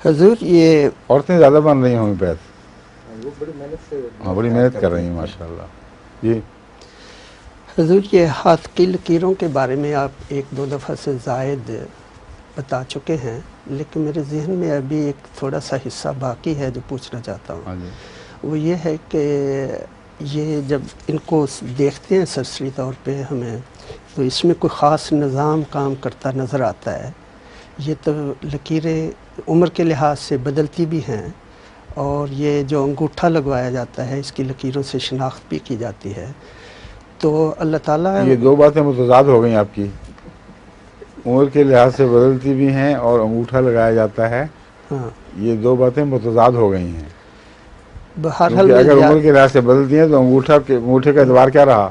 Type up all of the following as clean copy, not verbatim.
حضور یہ عورتیں زیادہ بن رہی ہیں ہومیوپیتھ، ہاں بڑی محنت کر رہی ہیں ماشاء اللہ. جی حضور یہ ہاتھ کی لکیروں کے بارے میں آپ ایک دو دفعہ سے زائد بتا چکے ہیں، لیکن میرے ذہن میں ابھی ایک تھوڑا سا حصہ باقی ہے جو پوچھنا چاہتا ہوں. ہاں جی. وہ یہ ہے کہ یہ جب ان کو دیکھتے ہیں سرسری طور پہ ہمیں، تو اس میں کوئی خاص نظام کام کرتا نظر آتا ہے. یہ تو لکیریں عمر کے لحاظ سے بدلتی بھی ہیں، اور یہ جو انگوٹھا لگوایا جاتا ہے اس کی لکیروں سے شناخت بھی کی جاتی ہے. تو اللہ تعالیٰ یہ دو باتیں متضاد ہو گئیں آپ کی. عمر کے لحاظ سے بدلتی بھی ہیں اور انگوٹھا لگایا جاتا ہے، ہاں یہ دو باتیں متضاد ہو گئی ہیں. بہرحال کیونکہ میں اگر عمر کے لحاظ سے بدلتی ہیں تو انگوٹھے کا اعتبار کیا رہا؟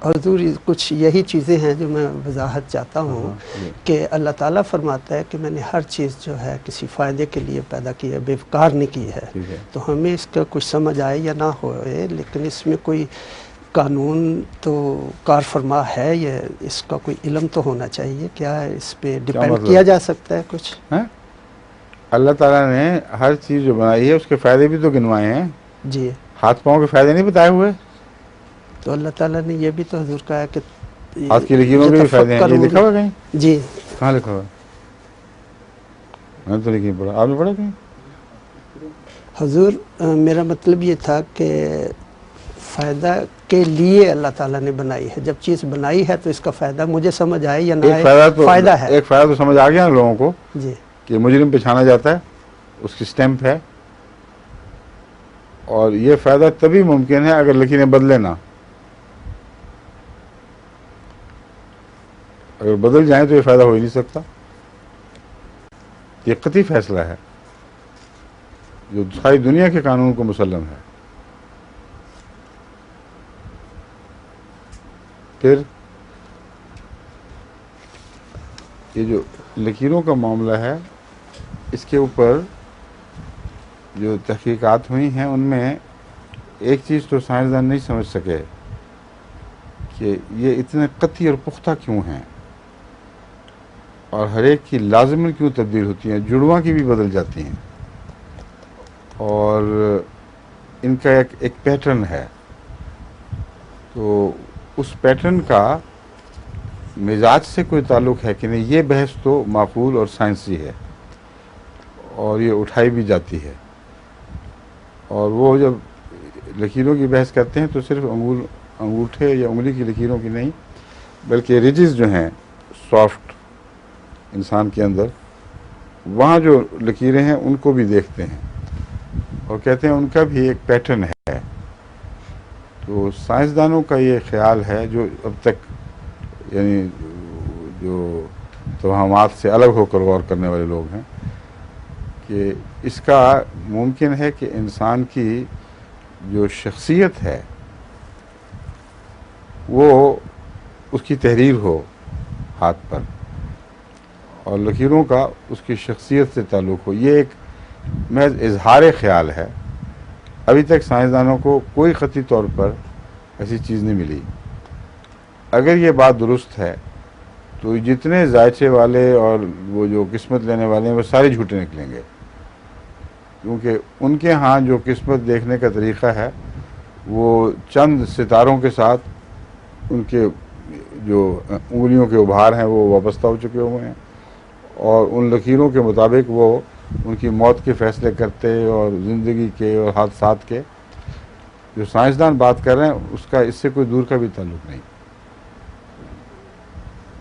حضور کچھ یہی چیزیں ہیں جو میں وضاحت چاہتا ہوں جی کہ اللہ تعالیٰ فرماتا ہے کہ میں نے ہر چیز جو ہے کسی فائدے کے لیے پیدا کی ہے، بیکار نہیں کی ہے. ٹھیک ہے. تو ہمیں اس کا کچھ سمجھ آئے یا نہ ہوئے، لیکن اس میں کوئی قانون تو کار فرما ہے، یہ اس کا کوئی علم تو ہونا چاہیے. کیا اس پہ کیا ڈیپینڈ مطلب کیا جا سکتا ہے کچھ؟ ہیں؟ اللہ تعالیٰ نے ہر چیز جو بنائی ہے اس کے فائدے بھی تو گنوائے ہیں. جی ہاتھ پاؤں کے فائدے نہیں بتائے ہوئے؟ تو اللہ تعالیٰ نے یہ بھی تو حضور کہا ہے کہ ہاتھ کی لکیروں کے بھی فائدے ہیں. یہ لکھا ہوا کہیں؟ جی کہاں لکھا ہوا ہے؟ میں تو نہیں پڑھا. آپ نے پڑھا کہیں؟ حضور میرا مطلب یہ تھا کہ فائدہ کے لیے اللہ تعالیٰ نے بنائی ہے. جب چیز بنائی ہے تو اس کا فائدہ مجھے سمجھ آئے یا نہ ایک آئے، فائدہ ہے. ایک فائدہ تو سمجھ آ گیا نا لوگوں کو جی کہ مجرم پہ چھانا جاتا ہے، اس کی سٹیمپ ہے. اور یہ فائدہ تبھی ممکن ہے اگر لکیریں بدلے نہ. اگر بدل جائیں تو یہ فائدہ ہو ہی نہیں سکتا. یہ قطعی فیصلہ ہے جو ساری دنیا کے قانون کو مسلم ہے. پھر یہ جو لکیروں کا معاملہ ہے، اس کے اوپر جو تحقیقات ہوئی ہیں ان میں ایک چیز تو سائنسدان نہیں سمجھ سکے کہ یہ اتنے قطعی اور پختہ کیوں ہیں اور ہر ایک کی لازماً کیوں تبدیل ہوتی ہیں. جڑواں کی بھی بدل جاتی ہیں اور ان کا ایک پیٹرن ہے. تو اس پیٹرن کا مزاج سے کوئی تعلق ہے کہ نہیں، یہ بحث تو معقول اور سائنسی ہے اور یہ اٹھائی بھی جاتی ہے. اور وہ جب لکیروں کی بحث کرتے ہیں تو صرف انگوٹھے یا انگلی کی لکیروں کی نہیں، بلکہ رجز جو ہیں سافٹ انسان کے اندر، وہاں جو لکیریں ہیں ان کو بھی دیکھتے ہیں اور کہتے ہیں ان کا بھی ایک پیٹرن ہے. تو سائنسدانوں کا یہ خیال ہے جو اب تک یعنی جو توہمات سے الگ ہو کر غور کرنے والے لوگ ہیں کہ اس کا ممکن ہے کہ انسان کی جو شخصیت ہے وہ اس کی تحریر ہو ہاتھ پر اور لکیروں کا اس کی شخصیت سے تعلق ہو. یہ ایک محض اظہار خیال ہے. ابھی تک سائنسدانوں کو کوئی قطعی طور پر ایسی چیز نہیں ملی. اگر یہ بات درست ہے تو جتنے ذائچے والے اور وہ جو قسمت لینے والے ہیں وہ سارے جھوٹے نکلیں گے، کیونکہ ان کے ہاں جو قسمت دیکھنے کا طریقہ ہے وہ چند ستاروں کے ساتھ ان کے جو انگلیوں کے ابھار ہیں وہ وابستہ ہو چکے ہوئے ہیں اور ان لکیروں کے مطابق وہ ان کی موت کے فیصلے کرتے اور زندگی کے اور حادثات کے. جو سائنسدان بات کر رہے ہیں اس کا اس سے کوئی دور کا بھی تعلق نہیں،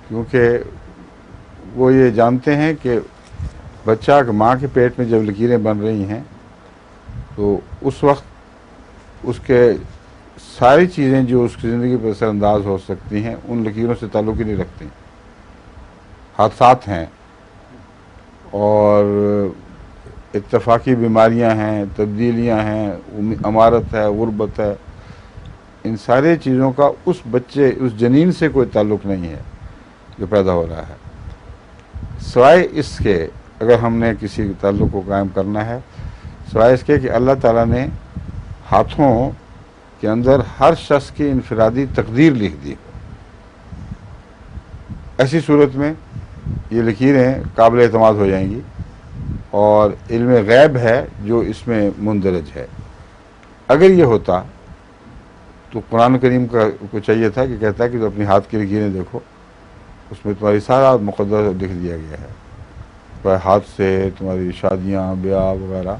کیونکہ وہ یہ جانتے ہیں کہ بچہ ماں کے پیٹ میں جب لکیریں بن رہی ہیں تو اس وقت اس کے ساری چیزیں جو اس کی زندگی پر اثر انداز ہو سکتی ہیں ان لکیروں سے تعلق ہی نہیں رکھتی. حادثات ہیں اور اتفاقی بیماریاں ہیں، تبدیلیاں ہیں، امارت ہے، غربت ہے، ان سارے چیزوں کا اس بچے اس جنین سے کوئی تعلق نہیں ہے جو پیدا ہو رہا ہے. سوائے اس کے اگر ہم نے کسی تعلق کو قائم کرنا ہے، سوائے اس کے کہ اللہ تعالیٰ نے ہاتھوں کے اندر ہر شخص کی انفرادی تقدیر لکھ دی. ایسی صورت میں یہ لکیریں قابل اعتماد ہو جائیں گی اور علم غیب ہے جو اس میں مندرج ہے. اگر یہ ہوتا تو قرآن کریم کو چاہیے تھا کہ کہتا ہے کہ تو اپنی ہاتھ کی لکیریں دیکھو، اس میں تمہاری سارا مقدر لکھ دیا گیا ہے، تمہارے ہاتھ سے تمہاری شادیاں بیاہ وغیرہ.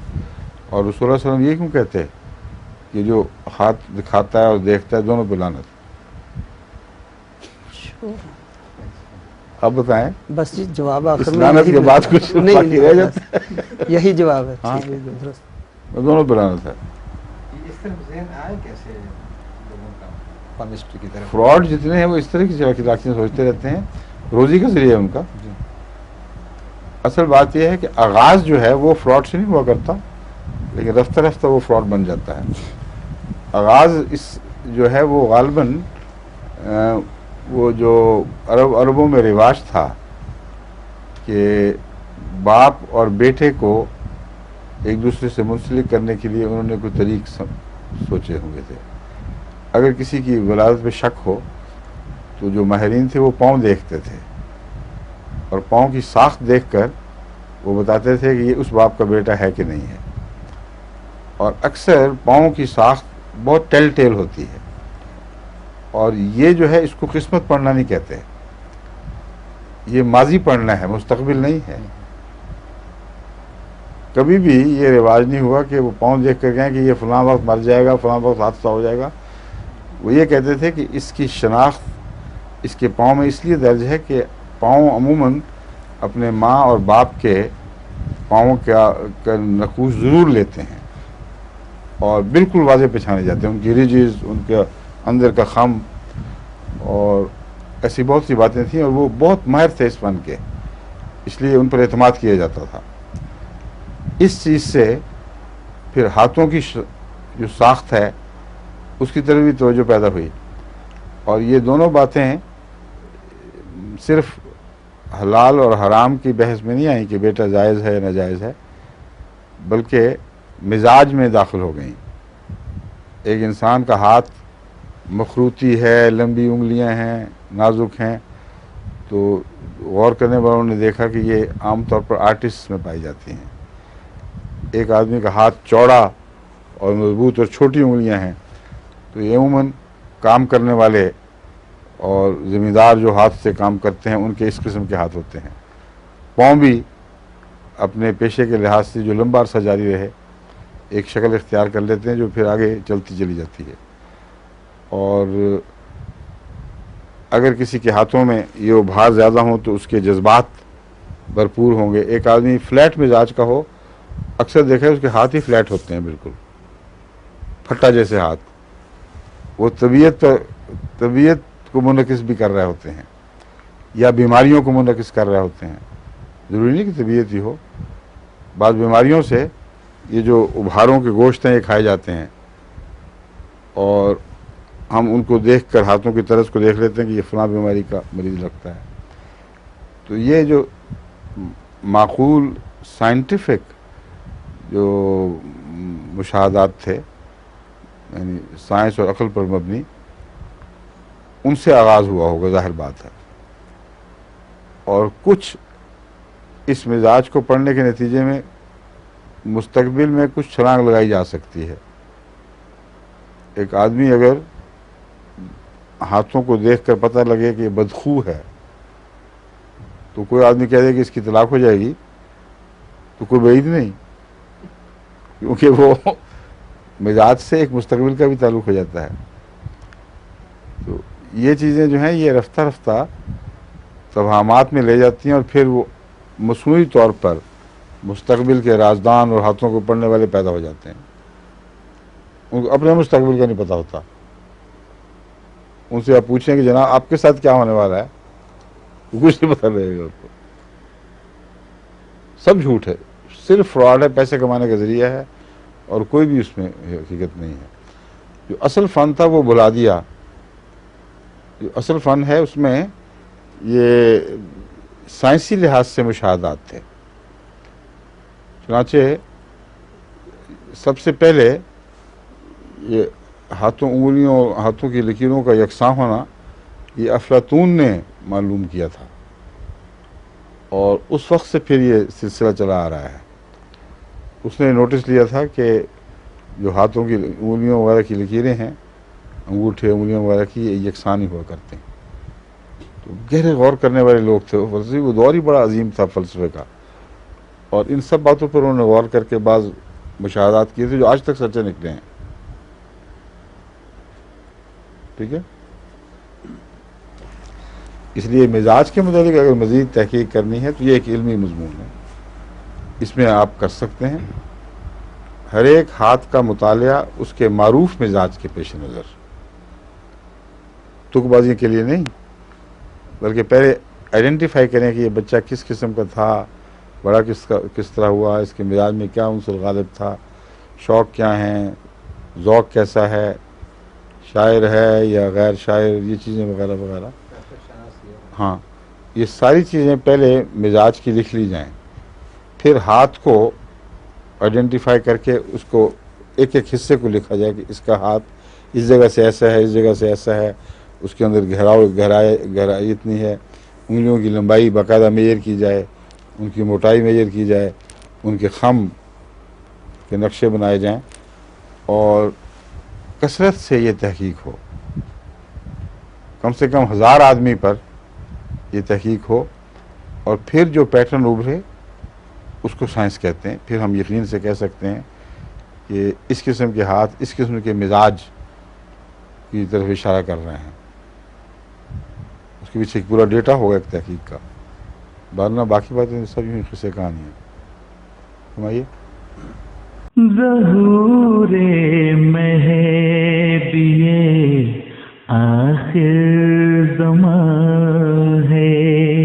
اور رسول اللہ علیہ وسلم یہ کیوں کہتے ہیں کہ جو ہاتھ دکھاتا ہے اور دیکھتا ہے دونوں پہ لعنت. اب بتائیں بس جی جواب آخر اس میں لعنت یہی کے بعد ملتا کچھ ہے. نہیں باقی رہ نہیں جاتا بس یہی جواب ہے. ہاں ٹھیک ہے درست. دونوں پہ لعنت ہے. اس طرف ذہن آئے کیسے لوگوں کا پامسٹری کی طرف؟ فراڈ جتنے ہیں وہ اس طرح کی چالاکیاں سوچتے رہتے ہیں، روزی کا ذریعہ ہے ان کا. جی اصل بات یہ ہے کہ آغاز جو ہے وہ فراڈ سے نہیں ہوا کرتا، لیکن رفتہ رفتہ وہ فراڈ بن جاتا ہے. آغاز اس جو ہے وہ غالباً وہ جو عربوں میں رواج تھا کہ باپ اور بیٹے کو ایک دوسرے سے منسلک کرنے کے لیے انہوں نے کوئی طریق سوچے ہوئے تھے. اگر کسی کی ولادت میں شک ہو تو جو ماہرین تھے وہ پاؤں دیکھتے تھے، اور پاؤں کی ساخت دیکھ کر وہ بتاتے تھے کہ یہ اس باپ کا بیٹا ہے کہ نہیں ہے. اور اکثر پاؤں کی ساخت بہت ٹیل ٹیل ہوتی ہے، اور یہ جو ہے اس کو قسمت پڑھنا نہیں کہتے، یہ ماضی پڑھنا ہے، مستقبل نہیں ہے. کبھی بھی یہ رواج نہیں ہوا کہ وہ پاؤں دیکھ کر کہیں کہ یہ فلاں وقت مر جائے گا، فلاں وقت حادثہ ہو جائے گا. وہ یہ کہتے تھے کہ اس کی شناخت اس کے پاؤں میں اس لیے درج ہے کہ پاؤں عموماً اپنے ماں اور باپ کے پاؤں کا نقوش ضرور لیتے ہیں اور بالکل واضح پہچانے جاتے ہیں، ان کی ریجز، ان کے اندر کا خم، اور ایسی بہت سی باتیں تھیں. اور وہ بہت ماہر تھے اس فن کے، اس لیے ان پر اعتماد کیا جاتا تھا. اس چیز سے پھر ہاتھوں کی جو ساخت ہے اس کی طرف بھی توجہ پیدا ہوئی. اور یہ دونوں باتیں صرف حلال اور حرام کی بحث میں نہیں آئیں کہ بیٹا جائز ہے یا ناجائز ہے، بلکہ مزاج میں داخل ہو گئیں. ایک انسان کا ہاتھ مخروطی ہے، لمبی انگلیاں ہیں، نازک ہیں، تو غور کرنے والوں نے دیکھا کہ یہ عام طور پر آرٹسٹ میں پائی جاتی ہیں. ایک آدمی کا ہاتھ چوڑا اور مضبوط اور چھوٹی انگلیاں ہیں تو یہ عموماً کام کرنے والے اور ذمہ دار جو ہاتھ سے کام کرتے ہیں ان کے اس قسم کے ہاتھ ہوتے ہیں. پاؤں بھی اپنے پیشے کے لحاظ سے جو لمبا عرصہ جاری رہے ایک شکل اختیار کر لیتے ہیں جو پھر آگے چلتی چلی جاتی ہے. اور اگر کسی کے ہاتھوں میں یہ ابھار زیادہ ہوں تو اس کے جذبات بھرپور ہوں گے. ایک آدمی فلیٹ مزاج کا ہو، اکثر دیکھا ہے اس کے ہاتھ ہی فلیٹ ہوتے ہیں، بالکل پھٹا جیسے ہاتھ. وہ طبیعت کو منعکس بھی کر رہے ہوتے ہیں یا بیماریوں کو منعکس کر رہے ہوتے ہیں. ضروری نہیں کہ طبیعت ہی ہو، بعض بیماریوں سے یہ جو ابھاروں کے گوشت ہیں یہ کھائے جاتے ہیں، اور ہم ان کو دیکھ کر ہاتھوں کی طرز کو دیکھ لیتے ہیں کہ یہ فلاں بیماری کا مریض لگتا ہے. تو یہ جو معقول سائنٹیفک جو مشاہدات تھے، یعنی سائنس اور عقل پر مبنی، ان سے آغاز ہوا ہوگا، ظاہر بات ہے. اور کچھ اس مزاج کو پڑھنے کے نتیجے میں مستقبل میں کچھ چھلانگ لگائی جا سکتی ہے. ایک آدمی اگر ہاتھوں کو دیکھ کر پتہ لگے کہ یہ بدخو ہے تو کوئی آدمی کہہ دے کہ اس کی طلاق ہو جائے گی تو کوئی بعید نہیں، کیونکہ وہ مزاج سے ایک مستقبل کا بھی تعلق ہو جاتا ہے. تو یہ چیزیں جو ہیں یہ رفتہ رفتہ توہمات میں لے جاتی ہیں، اور پھر وہ مصنوعی طور پر مستقبل کے رازدان اور ہاتھوں کو پڑھنے والے پیدا ہو جاتے ہیں. ان کو اپنے مستقبل کا نہیں پتہ ہوتا. ان سے آپ پوچھیں کہ جناب آپ کے ساتھ کیا ہونے والا ہے، کچھ نہیں پتہ رہے گا ان کو. سب جھوٹ ہے، صرف فراڈ ہے، پیسے کمانے کا ذریعہ ہے، اور کوئی بھی اس میں حقیقت نہیں ہے. جو اصل فن تھا وہ بھلا دیا. جو اصل فن ہے اس میں یہ سائنسی لحاظ سے مشاہدات تھے. چنانچہ سب سے پہلے یہ انگلیوں ہاتھوں کی لکیروں کا یکساں ہونا یہ افلاطون نے معلوم کیا تھا، اور اس وقت سے پھر یہ سلسلہ چلا آ رہا ہے. اس نے نوٹس لیا تھا کہ جو ہاتھوں کی انگلیوں وغیرہ کی لکیریں ہیں، انگوٹھے انگلیوں وغیرہ کی، یہ یکساں نہیں ہوا کرتے ہیں. تو گہرے غور کرنے والے لوگ تھے وہ فلسفی، وہ دور ہی بڑا عظیم تھا فلسفے کا، اور ان سب باتوں پر انہوں نے غور کر کے بعض مشاہدات کیے تھے جو آج تک سچے نکلے ہیں. ٹھیک ہے، اس لیے مزاج کے متعلق اگر مزید تحقیق کرنی ہے تو یہ ایک علمی مضمون ہے، اس میں آپ کر سکتے ہیں. ہر ایک ہاتھ کا مطالعہ اس کے معروف مزاج کے پیش نظر، تک بازی کے لیے نہیں، بلکہ پہلے آئیڈینٹیفائی کریں کہ یہ بچہ کس قسم کا تھا، بڑا کس طرح ہوا، اس کے مزاج میں کیا عنصر غالب تھا، شوق کیا ہیں، ذوق کیسا ہے، شاعر ہے یا غیر شاعر، یہ چیزیں وغیرہ وغیرہ. ہاں، یہ ساری چیزیں پہلے مزاج کی لکھ لی جائیں، پھر ہاتھ کو آئیڈینٹیفائی کر کے اس کو ایک ایک حصے کو لکھا جائے کہ اس کا ہاتھ اس جگہ سے ایسا ہے، اس جگہ سے ایسا ہے، اس کے اندر گہرائی اتنی ہے، انگلیوں کی لمبائی باقاعدہ میجر کی جائے، ان کی موٹائی میجر کی جائے، ان کے خم کے نقشے بنائے جائیں، اور کثرت سے یہ تحقیق ہو، کم سے کم 1000 آدمی پر یہ تحقیق ہو، اور پھر جو پیٹرن ابھرے اس کو سائنس کہتے ہیں. پھر ہم یقین سے کہہ سکتے ہیں کہ اس قسم کے ہاتھ اس قسم کے مزاج کی طرف اشارہ کر رہے ہیں. اس کے پیچھے ایک پورا ڈیٹا ہوگا ایک تحقیق کا، ورنہ باقی باتیں سب یوں قصے کہانی ہیں. فرمائیے. ظہور مہدی آخر زمان ہے،